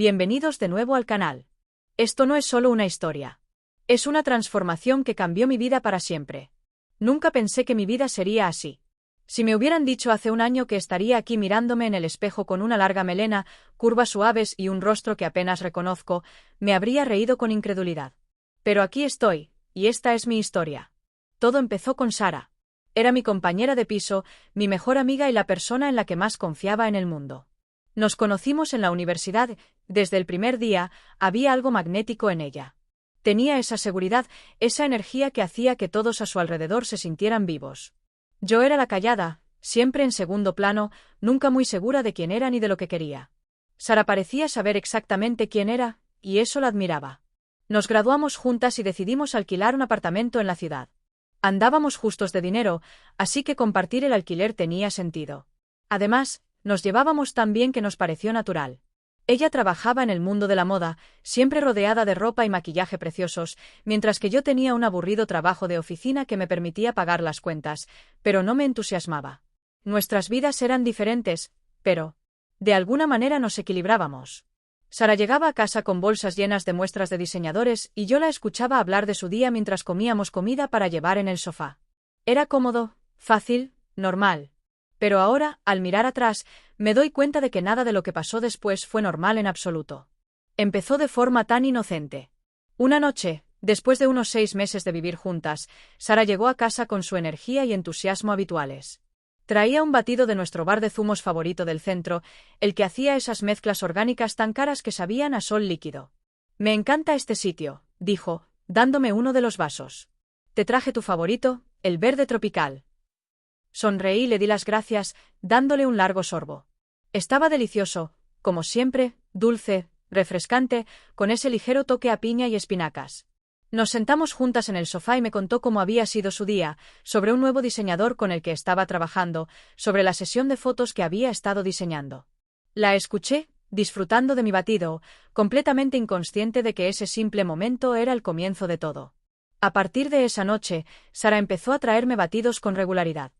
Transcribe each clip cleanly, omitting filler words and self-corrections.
Bienvenidos de nuevo al canal. Esto no es solo una historia. Es una transformación que cambió mi vida para siempre. Nunca pensé que mi vida sería así. Si me hubieran dicho hace un año que estaría aquí mirándome en el espejo con una larga melena, curvas suaves y un rostro que apenas reconozco, me habría reído con incredulidad. Pero aquí estoy, y esta es mi historia. Todo empezó con Sara. Era mi compañera de piso, mi mejor amiga y la persona en la que más confiaba en el mundo. Nos conocimos en la universidad. Desde el primer día, había algo magnético en ella. Tenía esa seguridad, esa energía que hacía que todos a su alrededor se sintieran vivos. Yo era la callada, siempre en segundo plano, nunca muy segura de quién era ni de lo que quería. Sara parecía saber exactamente quién era, y eso la admiraba. Nos graduamos juntas y decidimos alquilar un apartamento en la ciudad. Andábamos justos de dinero, así que compartir el alquiler tenía sentido. Además, nos llevábamos tan bien que nos pareció natural. Ella trabajaba en el mundo de la moda, siempre rodeada de ropa y maquillaje preciosos, mientras que yo tenía un aburrido trabajo de oficina que me permitía pagar las cuentas, pero no me entusiasmaba. Nuestras vidas eran diferentes, pero, de alguna manera nos equilibrábamos. Sara llegaba a casa con bolsas llenas de muestras de diseñadores y yo la escuchaba hablar de su día mientras comíamos comida para llevar en el sofá. Era cómodo, fácil, normal. Pero ahora, al mirar atrás, me doy cuenta de que nada de lo que pasó después fue normal en absoluto. Empezó de forma tan inocente. Una noche, después de unos 6 meses de vivir juntas, Sara llegó a casa con su energía y entusiasmo habituales. Traía un batido de nuestro bar de zumos favorito del centro, el que hacía esas mezclas orgánicas tan caras que sabían a sol líquido. «Me encanta este sitio», dijo, dándome uno de los vasos. «Te traje tu favorito, el verde tropical». Sonreí y le di las gracias, dándole un largo sorbo. Estaba delicioso, como siempre, dulce, refrescante, con ese ligero toque a piña y espinacas. Nos sentamos juntas en el sofá y me contó cómo había sido su día, sobre un nuevo diseñador con el que estaba trabajando, sobre la sesión de fotos que había estado diseñando. La escuché, disfrutando de mi batido, completamente inconsciente de que ese simple momento era el comienzo de todo. A partir de esa noche, Sara empezó a traerme batidos con regularidad.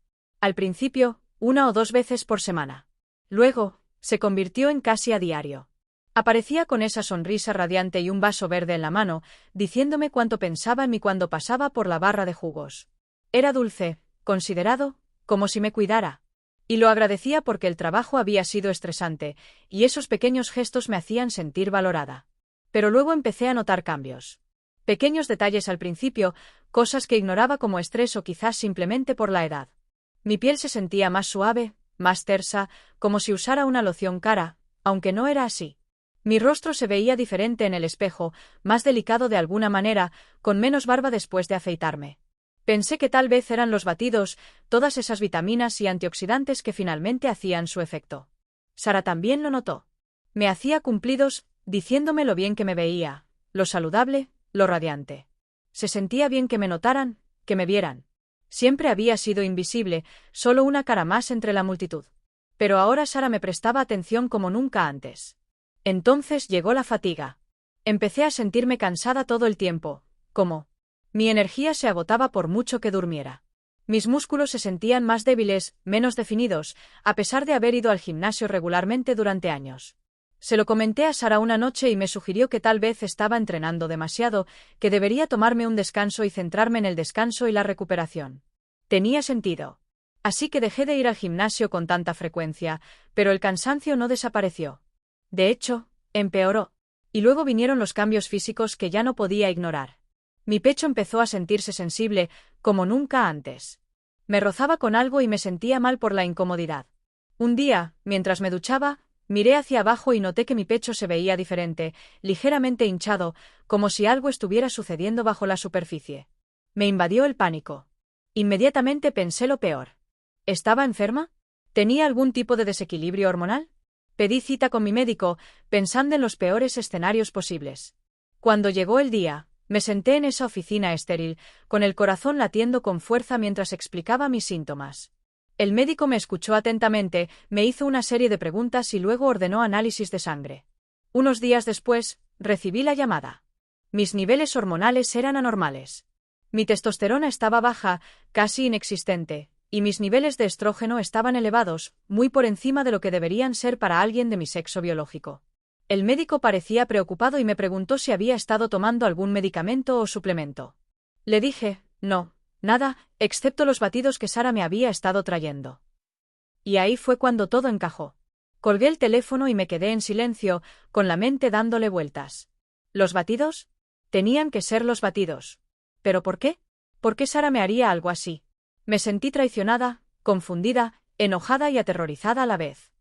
Al principio, 1 o 2 veces por semana. Luego, se convirtió en casi a diario. Aparecía con esa sonrisa radiante y un vaso verde en la mano, diciéndome cuánto pensaba en mí cuando pasaba por la barra de jugos. Era dulce, considerado, como si me cuidara. Y lo agradecía porque el trabajo había sido estresante, y esos pequeños gestos me hacían sentir valorada. Pero luego empecé a notar cambios. Pequeños detalles al principio, cosas que ignoraba como estrés o quizás simplemente por la edad. Mi piel se sentía más suave, más tersa, como si usara una loción cara, aunque no era así. Mi rostro se veía diferente en el espejo, más delicado de alguna manera, con menos barba después de afeitarme. Pensé que tal vez eran los batidos, todas esas vitaminas y antioxidantes que finalmente hacían su efecto. Sara también lo notó. Me hacía cumplidos, diciéndome lo bien que me veía, lo saludable, lo radiante. Se sentía bien que me notaran, que me vieran. Siempre había sido invisible, solo una cara más entre la multitud. Pero ahora Sara me prestaba atención como nunca antes. Entonces llegó la fatiga. Empecé a sentirme cansada todo el tiempo, como mi energía se agotaba por mucho que durmiera. Mis músculos se sentían más débiles, menos definidos, a pesar de haber ido al gimnasio regularmente durante años. Se lo comenté a Sara una noche y me sugirió que tal vez estaba entrenando demasiado, que debería tomarme un descanso y centrarme en el descanso y la recuperación. Tenía sentido. Así que dejé de ir al gimnasio con tanta frecuencia, pero el cansancio no desapareció. De hecho, empeoró. Y luego vinieron los cambios físicos que ya no podía ignorar. Mi pecho empezó a sentirse sensible, como nunca antes. Me rozaba con algo y me sentía mal por la incomodidad. Un día, mientras me duchaba, miré hacia abajo y noté que mi pecho se veía diferente, ligeramente hinchado, como si algo estuviera sucediendo bajo la superficie. Me invadió el pánico. Inmediatamente pensé lo peor. ¿Estaba enferma? ¿Tenía algún tipo de desequilibrio hormonal? Pedí cita con mi médico, pensando en los peores escenarios posibles. Cuando llegó el día, me senté en esa oficina estéril, con el corazón latiendo con fuerza mientras explicaba mis síntomas. El médico me escuchó atentamente, me hizo una serie de preguntas y luego ordenó análisis de sangre. Unos días después, recibí la llamada. Mis niveles hormonales eran anormales. Mi testosterona estaba baja, casi inexistente, y mis niveles de estrógeno estaban elevados, muy por encima de lo que deberían ser para alguien de mi sexo biológico. El médico parecía preocupado y me preguntó si había estado tomando algún medicamento o suplemento. Le dije, no, nada, excepto los batidos que Sara me había estado trayendo. Y ahí fue cuando todo encajó. Colgué el teléfono y me quedé en silencio, con la mente dándole vueltas. ¿Los batidos? Tenían que ser los batidos. ¿Pero por qué? ¿Por qué Sara me haría algo así? Me sentí traicionada, confundida, enojada y aterrorizada a la vez.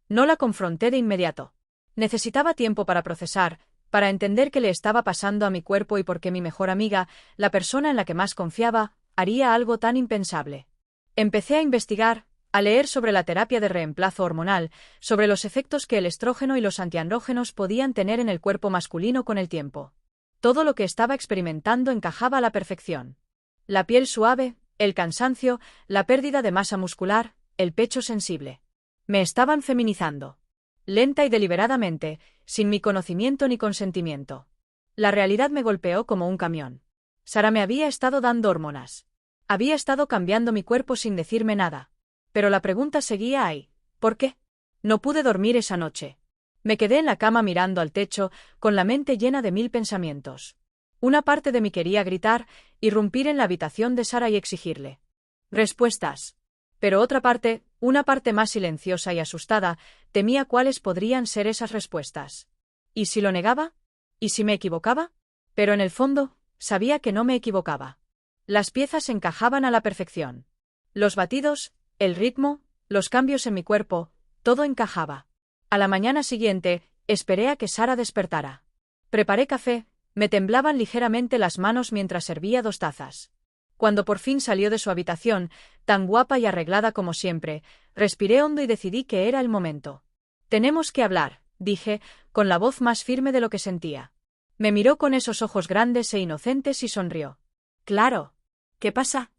No la confronté de inmediato. Necesitaba tiempo para procesar, para entender qué le estaba pasando a mi cuerpo y por qué mi mejor amiga, la persona en la que más confiaba, haría algo tan impensable. Empecé a investigar, a leer sobre la terapia de reemplazo hormonal, sobre los efectos que el estrógeno y los antiandrógenos podían tener en el cuerpo masculino con el tiempo. Todo lo que estaba experimentando encajaba a la perfección. La piel suave, el cansancio, la pérdida de masa muscular, el pecho sensible. Me estaban feminizando. Lenta y deliberadamente, sin mi conocimiento ni consentimiento. La realidad me golpeó como un camión. Sara me había estado dando hormonas. Había estado cambiando mi cuerpo sin decirme nada. Pero la pregunta seguía ahí. ¿Por qué? No pude dormir esa noche. Me quedé en la cama mirando al techo, con la mente llena de 1000 pensamientos. Una parte de mí quería gritar, irrumpir en la habitación de Sara y exigirle respuestas. Pero otra parte, una parte más silenciosa y asustada, temía cuáles podrían ser esas respuestas. ¿Y si lo negaba? ¿Y si me equivocaba? Pero en el fondo, sabía que no me equivocaba. Las piezas encajaban a la perfección. Los batidos, el ritmo, los cambios en mi cuerpo, todo encajaba. A la mañana siguiente, esperé a que Sara despertara. Preparé café, me temblaban ligeramente las manos mientras servía 2 tazas. Cuando por fin salió de su habitación, tan guapa y arreglada como siempre, respiré hondo y decidí que era el momento. Tenemos que hablar, dije, con la voz más firme de lo que sentía. Me miró con esos ojos grandes e inocentes y sonrió. Claro. ¿Qué pasa?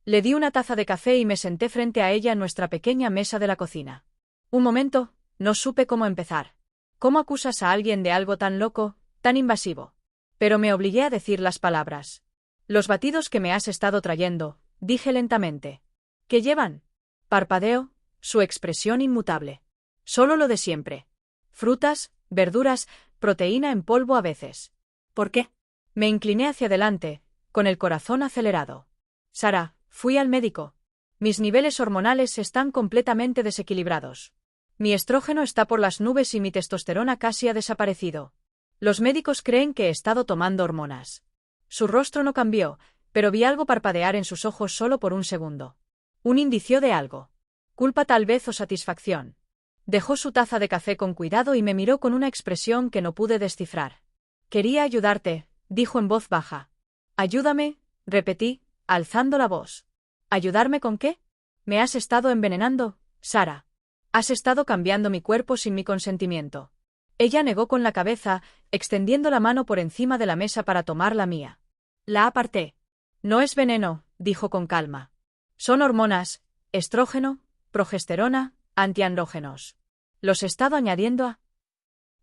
Le di una taza de café y me senté frente a ella en nuestra pequeña mesa de la cocina. Un momento, no supe cómo empezar. ¿Cómo acusas a alguien de algo tan loco, tan invasivo? Pero me obligué a decir las palabras. Los batidos que me has estado trayendo, dije lentamente. ¿Qué llevan? Parpadeó, su expresión inmutable. Solo lo de siempre. Frutas, verduras, proteína en polvo a veces. ¿Por qué? Me incliné hacia adelante, con el corazón acelerado. Sara, fui al médico. Mis niveles hormonales están completamente desequilibrados. Mi estrógeno está por las nubes y mi testosterona casi ha desaparecido. Los médicos creen que he estado tomando hormonas. Su rostro no cambió, pero vi algo parpadear en sus ojos solo por un segundo. Un indicio de algo. Culpa tal vez o satisfacción. Dejó su taza de café con cuidado y me miró con una expresión que no pude descifrar. Quería ayudarte, dijo en voz baja. Ayúdame, repetí, alzando la voz. ¿Ayudarme con qué? Me has estado envenenando, Sara. Has estado cambiando mi cuerpo sin mi consentimiento. Ella negó con la cabeza, extendiendo la mano por encima de la mesa para tomar la mía. La aparté. No es veneno, dijo con calma. Son hormonas, estrógeno, progesterona, antiandrógenos. Los he estado añadiendo a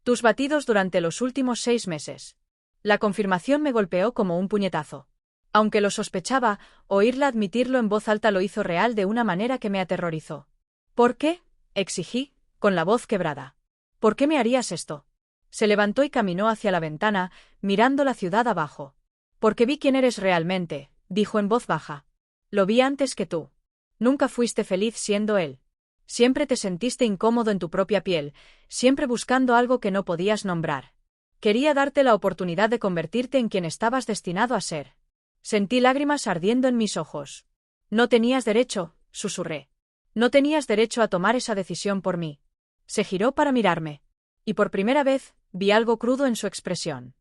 tus batidos durante los últimos 6 meses. La confirmación me golpeó como un puñetazo. Aunque lo sospechaba, oírla admitirlo en voz alta lo hizo real de una manera que me aterrorizó. ¿Por qué? Exigí, con la voz quebrada. ¿Por qué me harías esto? Se levantó y caminó hacia la ventana, mirando la ciudad abajo. Porque vi quién eres realmente, dijo en voz baja. Lo vi antes que tú. Nunca fuiste feliz siendo él. Siempre te sentiste incómodo en tu propia piel, siempre buscando algo que no podías nombrar. Quería darte la oportunidad de convertirte en quien estabas destinado a ser. Sentí lágrimas ardiendo en mis ojos. No tenías derecho, susurré. No tenías derecho a tomar esa decisión por mí. Se giró para mirarme. Y por primera vez, vi algo crudo en su expresión.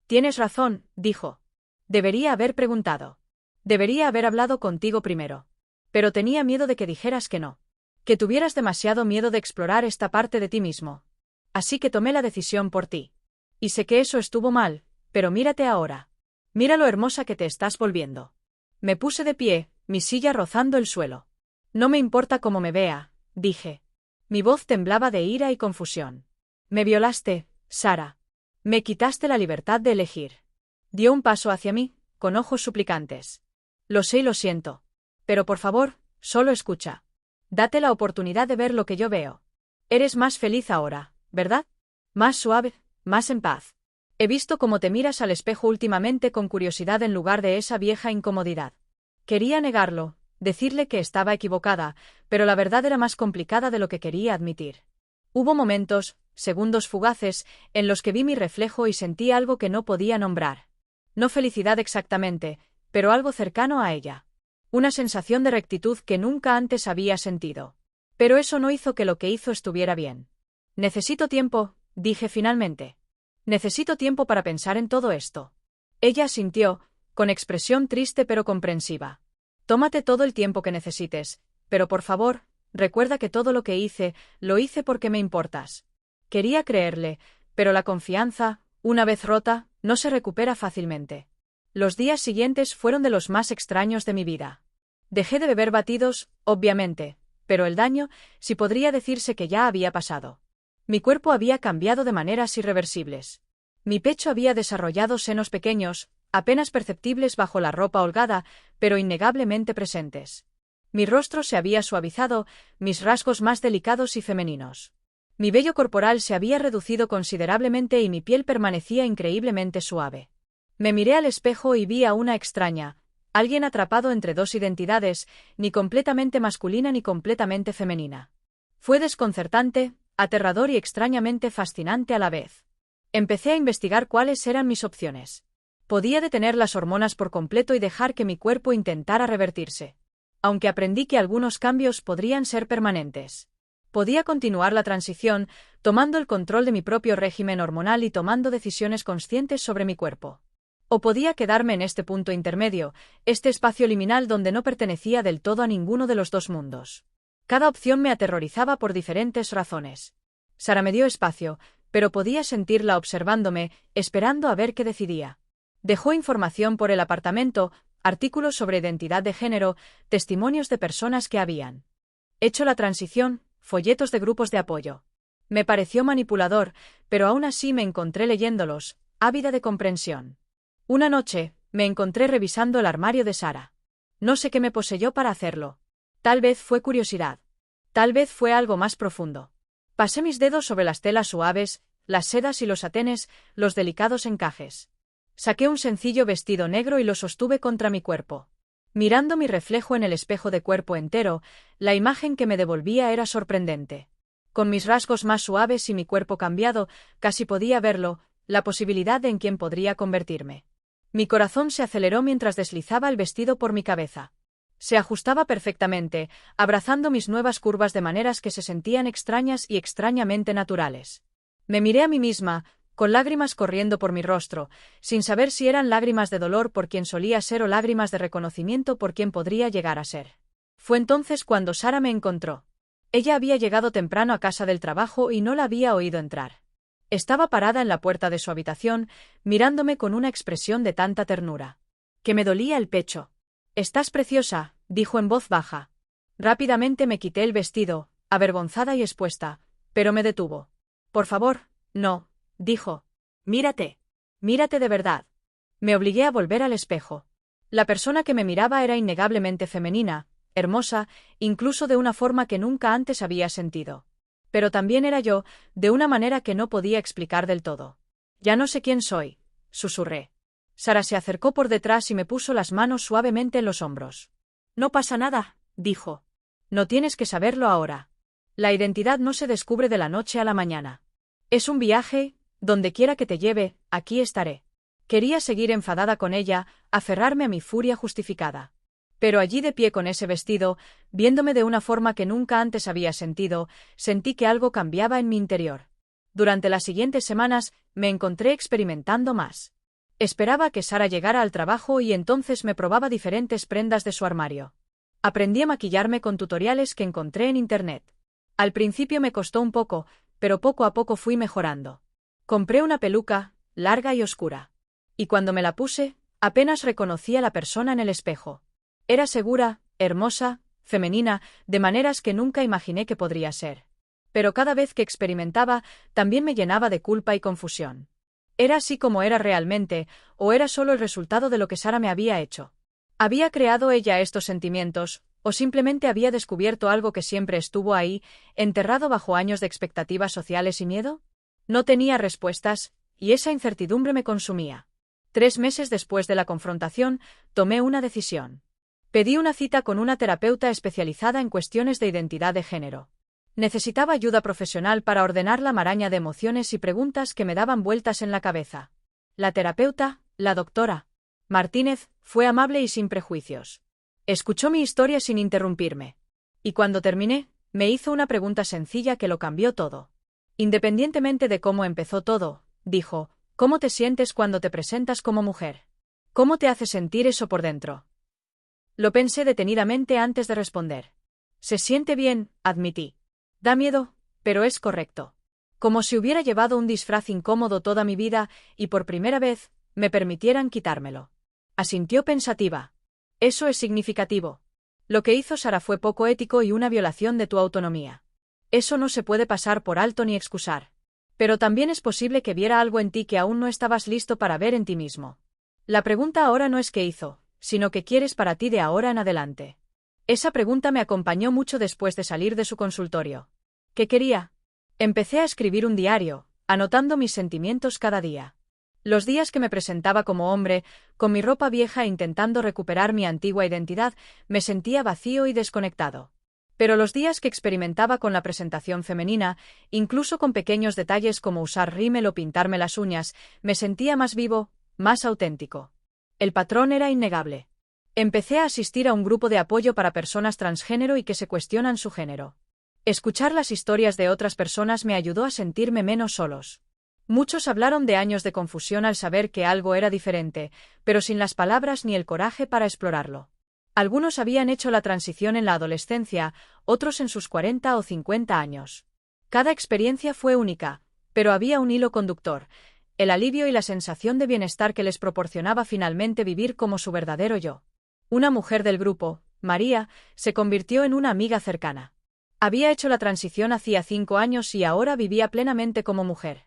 Tienes razón, dijo. Debería haber preguntado. Debería haber hablado contigo primero. Pero tenía miedo de que dijeras que no. Que tuvieras demasiado miedo de explorar esta parte de ti mismo. Así que tomé la decisión por ti. Y sé que eso estuvo mal, pero mírate ahora. Mira lo hermosa que te estás volviendo. Me puse de pie, mi silla rozando el suelo. No me importa cómo me vea, dije. Mi voz temblaba de ira y confusión. Me violaste, Sara. Me quitaste la libertad de elegir. Dio un paso hacia mí, con ojos suplicantes. Lo sé y lo siento. Pero por favor, solo escucha. Date la oportunidad de ver lo que yo veo. Eres más feliz ahora, ¿verdad? Más suave, más en paz. He visto cómo te miras al espejo últimamente con curiosidad en lugar de esa vieja incomodidad. Quería negarlo, decirle que estaba equivocada, pero la verdad era más complicada de lo que quería admitir. Hubo momentos, segundos fugaces, en los que vi mi reflejo y sentí algo que no podía nombrar. No felicidad exactamente, pero algo cercano a ella. Una sensación de rectitud que nunca antes había sentido. Pero eso no hizo que lo que hizo estuviera bien. Necesito tiempo, dije finalmente. Necesito tiempo para pensar en todo esto. Ella asintió, con expresión triste pero comprensiva. Tómate todo el tiempo que necesites, pero por favor, recuerda que todo lo que hice, lo hice porque me importas. Quería creerle, pero la confianza, una vez rota, no se recupera fácilmente. Los días siguientes fueron de los más extraños de mi vida. Dejé de beber batidos, obviamente, pero el daño, si podría decirse que ya había pasado. Mi cuerpo había cambiado de maneras irreversibles. Mi pecho había desarrollado senos pequeños, apenas perceptibles bajo la ropa holgada, pero innegablemente presentes. Mi rostro se había suavizado, mis rasgos más delicados y femeninos. Mi vello corporal se había reducido considerablemente y mi piel permanecía increíblemente suave. Me miré al espejo y vi a una extraña, alguien atrapado entre dos identidades, ni completamente masculina ni completamente femenina. Fue desconcertante, aterrador y extrañamente fascinante a la vez. Empecé a investigar cuáles eran mis opciones. Podía detener las hormonas por completo y dejar que mi cuerpo intentara revertirse. Aunque aprendí que algunos cambios podrían ser permanentes. Podía continuar la transición, tomando el control de mi propio régimen hormonal y tomando decisiones conscientes sobre mi cuerpo. O podía quedarme en este punto intermedio, este espacio liminal donde no pertenecía del todo a ninguno de los dos mundos. Cada opción me aterrorizaba por diferentes razones. Sara me dio espacio, pero podía sentirla observándome, esperando a ver qué decidía. Dejó información por el apartamento, artículos sobre identidad de género, testimonios de personas que habían hecho la transición, folletos de grupos de apoyo. Me pareció manipulador, pero aún así me encontré leyéndolos, ávida de comprensión. Una noche, me encontré revisando el armario de Sara. No sé qué me poseyó para hacerlo. Tal vez fue curiosidad. Tal vez fue algo más profundo. Pasé mis dedos sobre las telas suaves, las sedas y los satenes, los delicados encajes. Saqué un sencillo vestido negro y lo sostuve contra mi cuerpo. Mirando mi reflejo en el espejo de cuerpo entero, la imagen que me devolvía era sorprendente. Con mis rasgos más suaves y mi cuerpo cambiado, casi podía verlo, la posibilidad de en quién podría convertirme. Mi corazón se aceleró mientras deslizaba el vestido por mi cabeza. Se ajustaba perfectamente, abrazando mis nuevas curvas de maneras que se sentían extrañas y extrañamente naturales. Me miré a mí misma, con lágrimas corriendo por mi rostro, sin saber si eran lágrimas de dolor por quien solía ser o lágrimas de reconocimiento por quien podría llegar a ser. Fue entonces cuando Sara me encontró. Ella había llegado temprano a casa del trabajo y no la había oído entrar. Estaba parada en la puerta de su habitación, mirándome con una expresión de tanta ternura, que me dolía el pecho. «Estás preciosa», dijo en voz baja. Rápidamente me quité el vestido, avergonzada y expuesta, pero me detuvo. «Por favor, no», dijo. «Mírate. Mírate de verdad». Me obligué a volver al espejo. La persona que me miraba era innegablemente femenina, hermosa, incluso de una forma que nunca antes había sentido. Pero también era yo, de una manera que no podía explicar del todo. «Ya no sé quién soy», susurré. Sara se acercó por detrás y me puso las manos suavemente en los hombros. «No pasa nada», dijo. «No tienes que saberlo ahora. La identidad no se descubre de la noche a la mañana. Es un viaje, donde quiera que te lleve, aquí estaré». Quería seguir enfadada con ella, aferrarme a mi furia justificada. Pero allí de pie con ese vestido, viéndome de una forma que nunca antes había sentido, sentí que algo cambiaba en mi interior. Durante las siguientes semanas, me encontré experimentando más. Esperaba que Sara llegara al trabajo y entonces me probaba diferentes prendas de su armario. Aprendí a maquillarme con tutoriales que encontré en Internet. Al principio me costó un poco, pero poco a poco fui mejorando. Compré una peluca, larga y oscura. Y cuando me la puse, apenas reconocí a la persona en el espejo. Era segura, hermosa, femenina, de maneras que nunca imaginé que podría ser. Pero cada vez que experimentaba, también me llenaba de culpa y confusión. ¿Era así como era realmente, o era solo el resultado de lo que Sara me había hecho? ¿Había creado ella estos sentimientos, o simplemente había descubierto algo que siempre estuvo ahí, enterrado bajo años de expectativas sociales y miedo? No tenía respuestas, y esa incertidumbre me consumía. 3 meses después de la confrontación, tomé una decisión. Pedí una cita con una terapeuta especializada en cuestiones de identidad de género. Necesitaba ayuda profesional para ordenar la maraña de emociones y preguntas que me daban vueltas en la cabeza. La terapeuta, la doctora Martínez, fue amable y sin prejuicios. Escuchó mi historia sin interrumpirme. Y cuando terminé, me hizo una pregunta sencilla que lo cambió todo. Independientemente de cómo empezó todo, dijo, ¿cómo te sientes cuando te presentas como mujer? ¿Cómo te hace sentir eso por dentro? Lo pensé detenidamente antes de responder. Se siente bien, admití. Da miedo, pero es correcto. Como si hubiera llevado un disfraz incómodo toda mi vida y por primera vez me permitieran quitármelo. Asintió pensativa. Eso es significativo. Lo que hizo Sara fue poco ético y una violación de tu autonomía. Eso no se puede pasar por alto ni excusar. Pero también es posible que viera algo en ti que aún no estabas listo para ver en ti mismo. La pregunta ahora no es qué hizo, sino qué quieres para ti de ahora en adelante. Esa pregunta me acompañó mucho después de salir de su consultorio. ¿Qué quería? Empecé a escribir un diario, anotando mis sentimientos cada día. Los días que me presentaba como hombre, con mi ropa vieja e intentando recuperar mi antigua identidad, me sentía vacío y desconectado. Pero los días que experimentaba con la presentación femenina, incluso con pequeños detalles como usar rímel o pintarme las uñas, me sentía más vivo, más auténtico. El patrón era innegable. Empecé a asistir a un grupo de apoyo para personas transgénero y que se cuestionan su género. Escuchar las historias de otras personas me ayudó a sentirme menos solos. Muchos hablaron de años de confusión al saber que algo era diferente, pero sin las palabras ni el coraje para explorarlo. Algunos habían hecho la transición en la adolescencia, otros en sus 40 o 50 años. Cada experiencia fue única, pero había un hilo conductor, el alivio y la sensación de bienestar que les proporcionaba finalmente vivir como su verdadero yo. Una mujer del grupo, María, se convirtió en una amiga cercana. Había hecho la transición hacía 5 años y ahora vivía plenamente como mujer.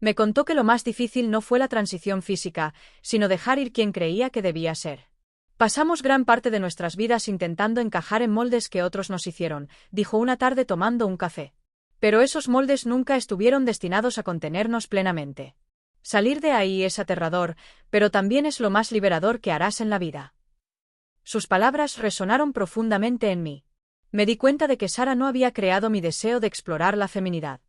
Me contó que lo más difícil no fue la transición física, sino dejar ir quien creía que debía ser. Pasamos gran parte de nuestras vidas intentando encajar en moldes que otros nos hicieron, dijo una tarde tomando un café. Pero esos moldes nunca estuvieron destinados a contenernos plenamente. Salir de ahí es aterrador, pero también es lo más liberador que harás en la vida. Sus palabras resonaron profundamente en mí. Me di cuenta de que Sara no había creado mi deseo de explorar la feminidad.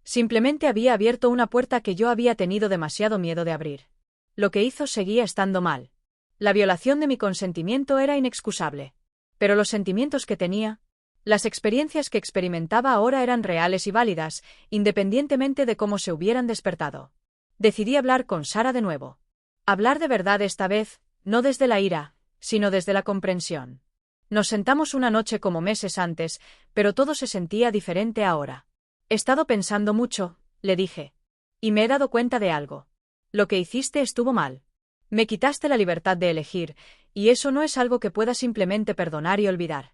Simplemente había abierto una puerta que yo había tenido demasiado miedo de abrir. Lo que hizo seguía estando mal. La violación de mi consentimiento era inexcusable. Pero los sentimientos que tenía, las experiencias que experimentaba ahora eran reales y válidas, independientemente de cómo se hubieran despertado. Decidí hablar con Sara de nuevo. Hablar de verdad esta vez, no desde la ira, sino desde la comprensión. Nos sentamos una noche como meses antes, pero todo se sentía diferente ahora. He estado pensando mucho, le dije. Y me he dado cuenta de algo. Lo que hiciste estuvo mal. Me quitaste la libertad de elegir, y eso no es algo que pueda simplemente perdonar y olvidar.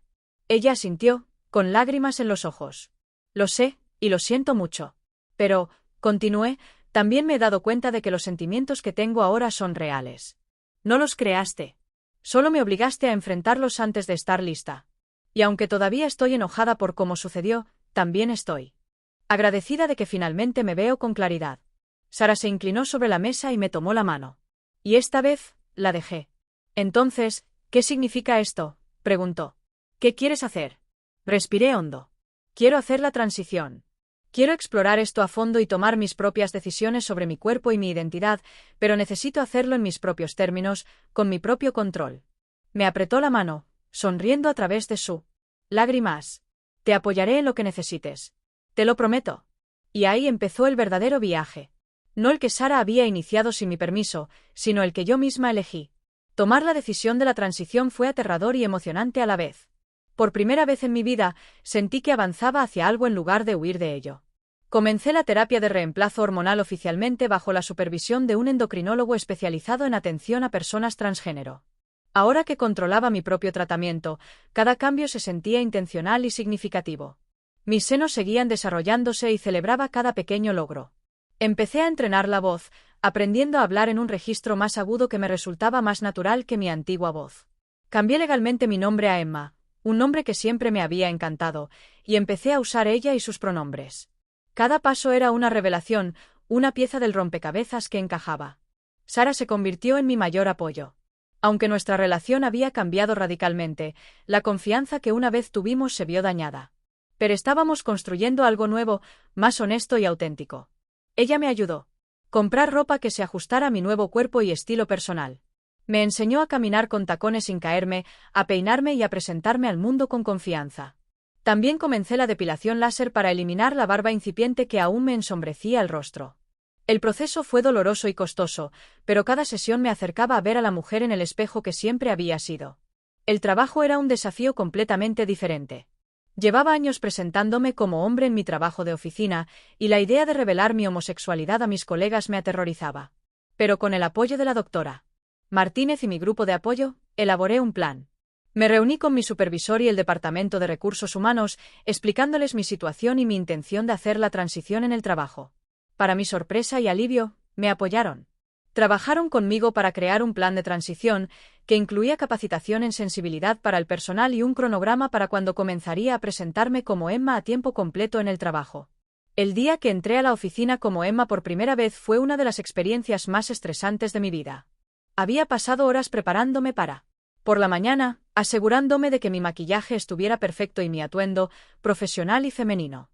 Ella asintió, con lágrimas en los ojos. Lo sé, y lo siento mucho. Pero, continué, también me he dado cuenta de que los sentimientos que tengo ahora son reales. No los creaste. Solo me obligaste a enfrentarlos antes de estar lista. Y aunque todavía estoy enojada por cómo sucedió, también estoy agradecida de que finalmente me veo con claridad. Sara se inclinó sobre la mesa y me tomó la mano. Y esta vez, la dejé. Entonces, ¿qué significa esto?, preguntó. ¿Qué quieres hacer? Respiré hondo. Quiero hacer la transición. Quiero explorar esto a fondo y tomar mis propias decisiones sobre mi cuerpo y mi identidad, pero necesito hacerlo en mis propios términos, con mi propio control. Me apretó la mano, sonriendo a través de su lágrimas. Te apoyaré en lo que necesites. Te lo prometo. Y ahí empezó el verdadero viaje. No el que Sara había iniciado sin mi permiso, sino el que yo misma elegí. Tomar la decisión de la transición fue aterrador y emocionante a la vez. Por primera vez en mi vida, sentí que avanzaba hacia algo en lugar de huir de ello. Comencé la terapia de reemplazo hormonal oficialmente bajo la supervisión de un endocrinólogo especializado en atención a personas transgénero. Ahora que controlaba mi propio tratamiento, cada cambio se sentía intencional y significativo. Mis senos seguían desarrollándose y celebraba cada pequeño logro. Empecé a entrenar la voz, aprendiendo a hablar en un registro más agudo que me resultaba más natural que mi antigua voz. Cambié legalmente mi nombre a Emma, un nombre que siempre me había encantado, y empecé a usar ella y sus pronombres. Cada paso era una revelación, una pieza del rompecabezas que encajaba. Sara se convirtió en mi mayor apoyo. Aunque nuestra relación había cambiado radicalmente, la confianza que una vez tuvimos se vio dañada. Pero estábamos construyendo algo nuevo, más honesto y auténtico. Ella me ayudó. Comprar ropa que se ajustara a mi nuevo cuerpo y estilo personal. Me enseñó a caminar con tacones sin caerme, a peinarme y a presentarme al mundo con confianza. También comencé la depilación láser para eliminar la barba incipiente que aún me ensombrecía el rostro. El proceso fue doloroso y costoso, pero cada sesión me acercaba a ver a la mujer en el espejo que siempre había sido. El trabajo era un desafío completamente diferente. Llevaba años presentándome como hombre en mi trabajo de oficina, y la idea de revelar mi homosexualidad a mis colegas me aterrorizaba. Pero con el apoyo de la doctora Martínez y mi grupo de apoyo, elaboré un plan. Me reuní con mi supervisor y el Departamento de Recursos Humanos, explicándoles mi situación y mi intención de hacer la transición en el trabajo. Para mi sorpresa y alivio, me apoyaron. Trabajaron conmigo para crear un plan de transición que incluía capacitación en sensibilidad para el personal y un cronograma para cuando comenzaría a presentarme como Emma a tiempo completo en el trabajo. El día que entré a la oficina como Emma por primera vez fue una de las experiencias más estresantes de mi vida. Había pasado horas preparándome por la mañana, asegurándome de que mi maquillaje estuviera perfecto y mi atuendo, profesional y femenino.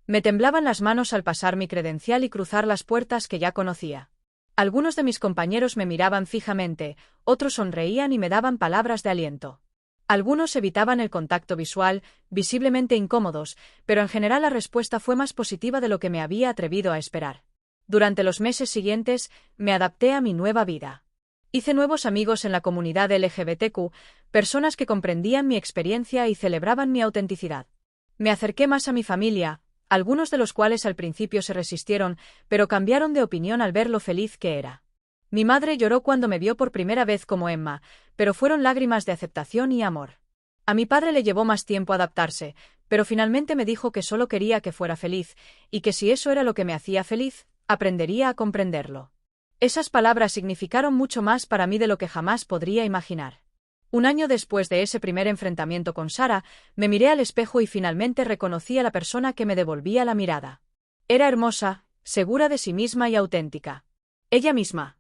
Me temblaban las manos al pasar mi credencial y cruzar las puertas que ya conocía. Algunos de mis compañeros me miraban fijamente, otros sonreían y me daban palabras de aliento. Algunos evitaban el contacto visual, visiblemente incómodos, pero en general la respuesta fue más positiva de lo que me había atrevido a esperar. Durante los meses siguientes, me adapté a mi nueva vida. Hice nuevos amigos en la comunidad LGBTQ, personas que comprendían mi experiencia y celebraban mi autenticidad. Me acerqué más a mi familia, algunos de los cuales al principio se resistieron, pero cambiaron de opinión al ver lo feliz que era. Mi madre lloró cuando me vio por primera vez como Emma, pero fueron lágrimas de aceptación y amor. A mi padre le llevó más tiempo adaptarse, pero finalmente me dijo que solo quería que fuera feliz, y que si eso era lo que me hacía feliz, aprendería a comprenderlo. Esas palabras significaron mucho más para mí de lo que jamás podría imaginar. Un año después de ese primer enfrentamiento con Sara, me miré al espejo y finalmente reconocí a la persona que me devolvía la mirada. Era hermosa, segura de sí misma y auténtica. Ella misma.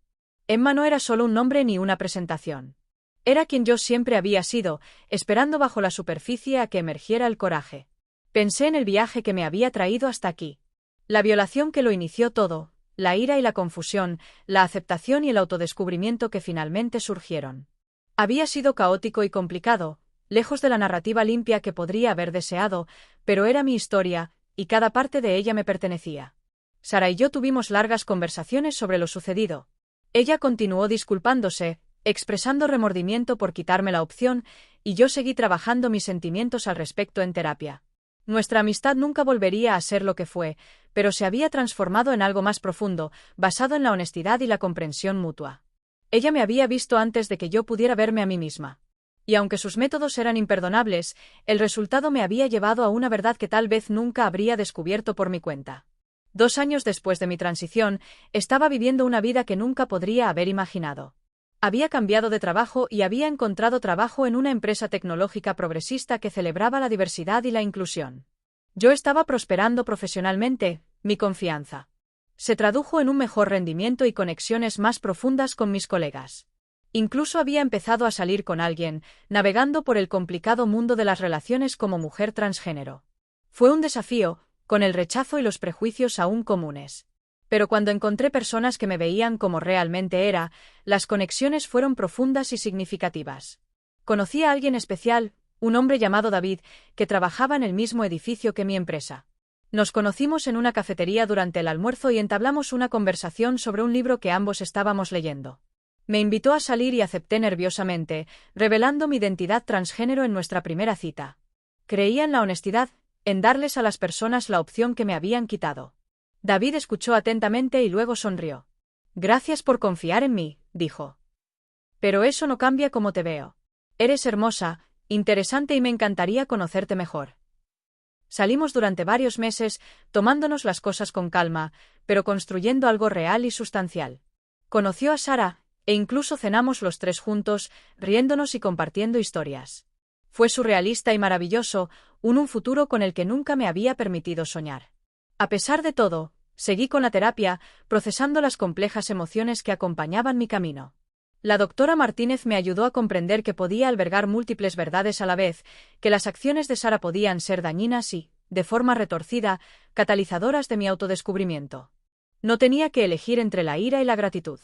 Emma no era solo un nombre ni una presentación. Era quien yo siempre había sido, esperando bajo la superficie a que emergiera el coraje. Pensé en el viaje que me había traído hasta aquí. La violación que lo inició todo, la ira y la confusión, la aceptación y el autodescubrimiento que finalmente surgieron. Había sido caótico y complicado, lejos de la narrativa limpia que podría haber deseado, pero era mi historia, y cada parte de ella me pertenecía. Sara y yo tuvimos largas conversaciones sobre lo sucedido. Ella continuó disculpándose, expresando remordimiento por quitarme la opción, y yo seguí trabajando mis sentimientos al respecto en terapia. Nuestra amistad nunca volvería a ser lo que fue, pero se había transformado en algo más profundo, basado en la honestidad y la comprensión mutua. Ella me había visto antes de que yo pudiera verme a mí misma. Y aunque sus métodos eran imperdonables, el resultado me había llevado a una verdad que tal vez nunca habría descubierto por mi cuenta. 2 años después de mi transición, estaba viviendo una vida que nunca podría haber imaginado. Había cambiado de trabajo y había encontrado trabajo en una empresa tecnológica progresista que celebraba la diversidad y la inclusión. Yo estaba prosperando profesionalmente, mi confianza se tradujo en un mejor rendimiento y conexiones más profundas con mis colegas. Incluso había empezado a salir con alguien, navegando por el complicado mundo de las relaciones como mujer transgénero. Fue un desafío, con el rechazo y los prejuicios aún comunes. Pero cuando encontré personas que me veían como realmente era, las conexiones fueron profundas y significativas. Conocí a alguien especial, un hombre llamado David, que trabajaba en el mismo edificio que mi empresa. Nos conocimos en una cafetería durante el almuerzo y entablamos una conversación sobre un libro que ambos estábamos leyendo. Me invitó a salir y acepté nerviosamente, revelando mi identidad transgénero en nuestra primera cita. Creía en la honestidad, en darles a las personas la opción que me habían quitado. David escuchó atentamente y luego sonrió. «Gracias por confiar en mí», dijo. «Pero eso no cambia cómo te veo. Eres hermosa, interesante y me encantaría conocerte mejor». Salimos durante varios meses, tomándonos las cosas con calma, pero construyendo algo real y sustancial. Conoció a Sara, e incluso cenamos los 3 juntos, riéndonos y compartiendo historias. Fue surrealista y maravilloso, un futuro con el que nunca me había permitido soñar. A pesar de todo, Seguí con la terapia, procesando las complejas emociones que acompañaban mi camino. La doctora Martínez me ayudó a comprender que podía albergar múltiples verdades a la vez, que las acciones de Sara podían ser dañinas y, de forma retorcida, catalizadoras de mi autodescubrimiento. No tenía que elegir entre la ira y la gratitud.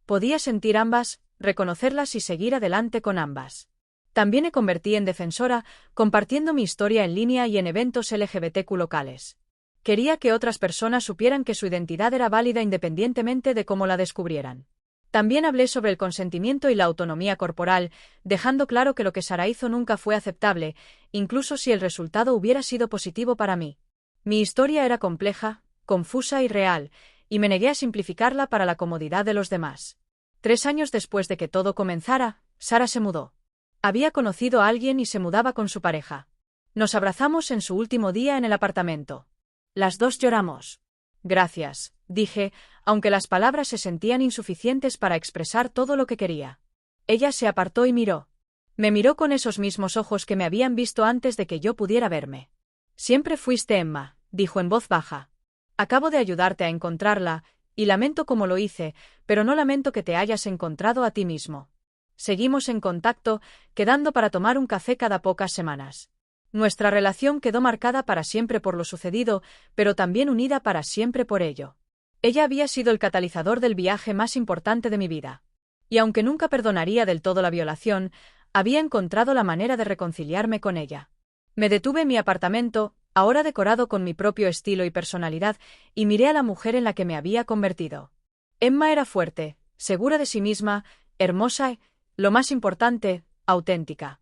Podía sentir ambas, reconocerlas y seguir adelante con ambas. También me convertí en defensora, compartiendo mi historia en línea y en eventos LGBTQ locales. Quería que otras personas supieran que su identidad era válida independientemente de cómo la descubrieran. También hablé sobre el consentimiento y la autonomía corporal, dejando claro que lo que Sara hizo nunca fue aceptable, incluso si el resultado hubiera sido positivo para mí. Mi historia era compleja, confusa y real, y me negué a simplificarla para la comodidad de los demás. 3 años después de que todo comenzara, Sara se mudó. Había conocido a alguien y se mudaba con su pareja. Nos abrazamos en su último día en el apartamento. Las dos lloramos. Gracias, dije, aunque las palabras se sentían insuficientes para expresar todo lo que quería. Ella se apartó y miró. Me miró con esos mismos ojos que me habían visto antes de que yo pudiera verme. Siempre fuiste Emma, dijo en voz baja. Acabo de ayudarte a encontrarla, y lamento cómo lo hice, pero no lamento que te hayas encontrado a ti mismo. Seguimos en contacto, quedando para tomar un café cada pocas semanas. Nuestra relación quedó marcada para siempre por lo sucedido, pero también unida para siempre por ello. Ella había sido el catalizador del viaje más importante de mi vida. Y aunque nunca perdonaría del todo la violación, había encontrado la manera de reconciliarme con ella. Me detuve en mi apartamento, ahora decorado con mi propio estilo y personalidad, y miré a la mujer en la que me había convertido. Emma era fuerte, segura de sí misma, hermosa y, lo más importante, auténtica.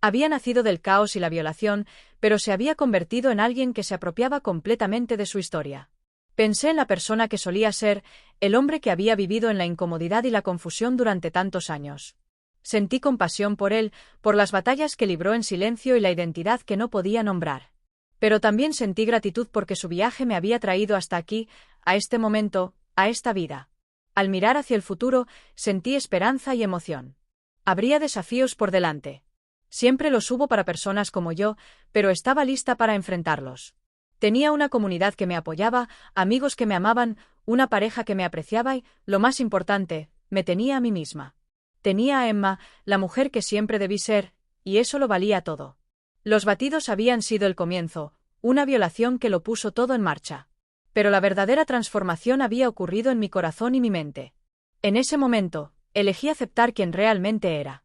Había nacido del caos y la violación, pero se había convertido en alguien que se apropiaba completamente de su historia. Pensé en la persona que solía ser, el hombre que había vivido en la incomodidad y la confusión durante tantos años. Sentí compasión por él, por las batallas que libró en silencio y la identidad que no podía nombrar. Pero también sentí gratitud porque su viaje me había traído hasta aquí, a este momento, a esta vida. Al mirar hacia el futuro, sentí esperanza y emoción. Habría desafíos por delante. Siempre los hubo para personas como yo, pero estaba lista para enfrentarlos. Tenía una comunidad que me apoyaba, amigos que me amaban, una pareja que me apreciaba y, lo más importante, me tenía a mí misma. Tenía a Emma, la mujer que siempre debí ser, y eso lo valía todo. Los batidos habían sido el comienzo, una violación que lo puso todo en marcha. Pero la verdadera transformación había ocurrido en mi corazón y mi mente. En ese momento, elegí aceptar quien realmente era.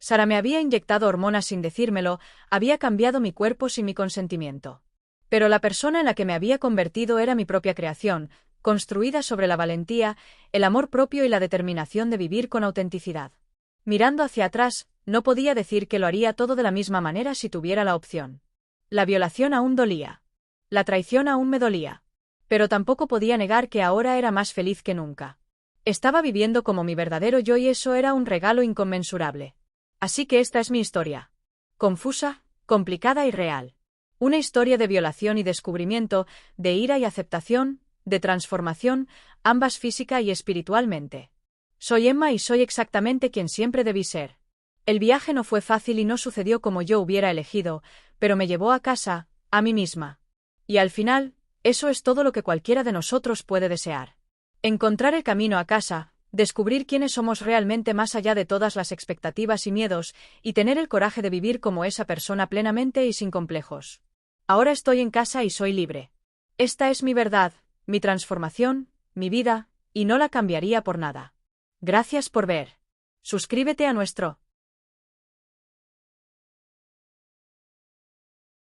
Sara me había inyectado hormonas sin decírmelo, había cambiado mi cuerpo sin mi consentimiento. Pero la persona en la que me había convertido era mi propia creación, construida sobre la valentía, el amor propio y la determinación de vivir con autenticidad. Mirando hacia atrás, no podía decir que lo haría todo de la misma manera si tuviera la opción. La violación aún dolía. La traición aún me dolía. Pero tampoco podía negar que ahora era más feliz que nunca. Estaba viviendo como mi verdadero yo y eso era un regalo inconmensurable. Así que esta es mi historia. Confusa, complicada y real. Una historia de violación y descubrimiento, de ira y aceptación, de transformación, ambas física y espiritualmente. Soy Emma y soy exactamente quien siempre debí ser. El viaje no fue fácil y no sucedió como yo hubiera elegido, pero me llevó a casa, a mí misma. Y al final, eso es todo lo que cualquiera de nosotros puede desear. Encontrar el camino a casa, descubrir quiénes somos realmente más allá de todas las expectativas y miedos, y tener el coraje de vivir como esa persona plenamente y sin complejos. Ahora estoy en casa y soy libre. Esta es mi verdad, mi transformación, mi vida, y no la cambiaría por nada. Gracias por ver. Suscríbete a nuestro